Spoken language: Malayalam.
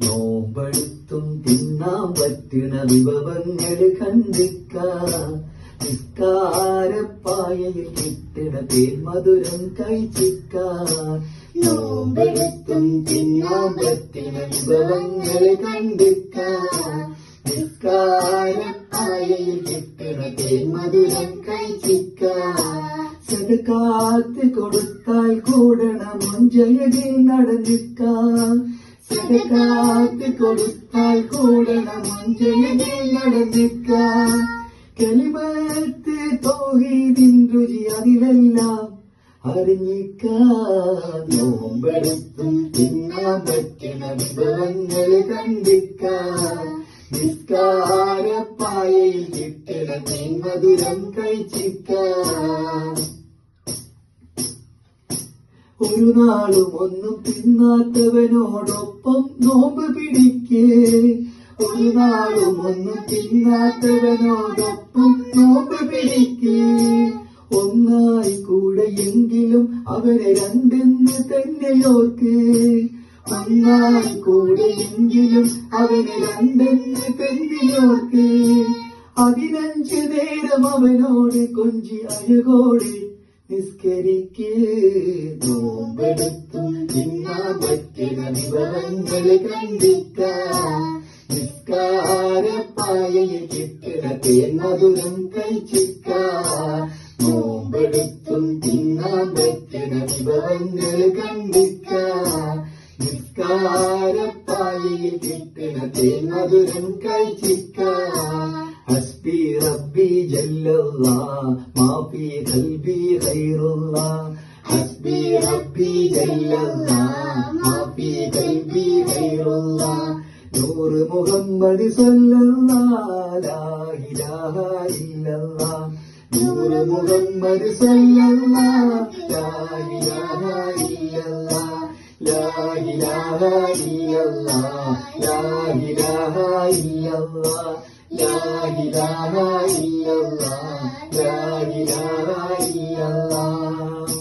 നോമ്പെടുത്തും തിന്നാൻ പറ്റുന്ന വിഭവങ്ങള് കണ്ടിക്കാം. നിസ്കാരപ്പായയിൽ കിട്ടണ തേന്മധുരം കഴിച്ചിക്കാം. നോമ്പെടുത്തും തിന്നാൻ പറ്റുന്ന വിഭവങ്ങള് കണ്ടിക്കാം. നിസ്കാരപ്പായയിൽ കിട്ടണ തേന്മധുരം കഴിച്ചിക്കാം. സദക്കാത്ത് കൊടുത്താൽ കൂടണ മൊഞ്ചയതിൽ നടന്നിക്കാം. സദക്കാത്ത് കൊടുത്താൽ കൂടണ മൊഞ്ചയതിൽ നടന്നിക്കാം. കലിമത്ത് തൗഹീദിൻ രുചി അതിലെല്ലാം അറിഞ്ഞിക്കാം. നോമ്പെടുത്തും തിന്നാൻ പറ്റുന്ന വിഭവങ്ങള് കണ്ടിക്കാം. നിസ്കാരപ്പായയിൽ കിട്ടണ തേന്മധുരം കഴിച്ചിക്കാം. ഒരു നാളും ഒന്നും തിന്നാത്തവനോടൊപ്പം നോമ്പ് പിടിക്കേ. ഒരു നാളും ഒന്നും തിന്നാത്തവനോടൊപ്പം നോമ്പ് പിടിക്കേ. ഒന്നായി കൂടെയെങ്കിലും അവരെ രണ്ടെന്ന് തന്നെയോർക്ക്. ഒന്നായി കൂടെയെങ്കിലും അവരെ രണ്ടെന്ന് തന്നെയോർക്ക്. 15 നേരം അവനോട് കൊഞ്ചി അഴകോടെ നിസ്കരിക്കേ. നോമ്പെടുത്തും തിന്നാൻ പറ്റുന്ന വിഭവങ്ങള് കണ്ടിക്കാം. നിസ്കാരപ്പായയിൽ കിട്ടണ തേന്മധുരം കഴിച്ചിക്കാം. നോമ്പെടുത്തും തിന്നാൻ പറ്റുന്ന വിഭവങ്ങള് കണ്ടിക്കാം. നിസ്കാരപ്പായയിൽ കിട്ടണ തേന്മധുരം കഴിച്ചിക്കാം. ഹസ്ബി റബ്ബി ജല്ലല്ലാഹ് മാഫി ഖൽബി ഖൈറുല്ലാഹ്. ഹസ്ബി റബ്ബി ജല്ലല്ലാഹ് മാഫി ഖൽബി ഖൈറുല്ലാഹ്. നൂറ് മുഹമ്മദ് സല്ലല്ലാഹ് ലാ ഇലാഹ ഇല്ലല്ലാഹ്. നൂറ് മുഹമ്മദ് സല്ലല്ലാഹ് ലാ ഇലാഹ ഇല്ലല്ലാഹ്. ലാ ഇലാഹ ഇല്ലല്ലാഹ്. ലാ ഇലാഹ ഇല്ലല്ലാഹ്. ലാ ഇലാഹ ഇല്ലല്ലാഹ്. ലാ ഇലാഹ ഇല്ലല്ലാഹ്.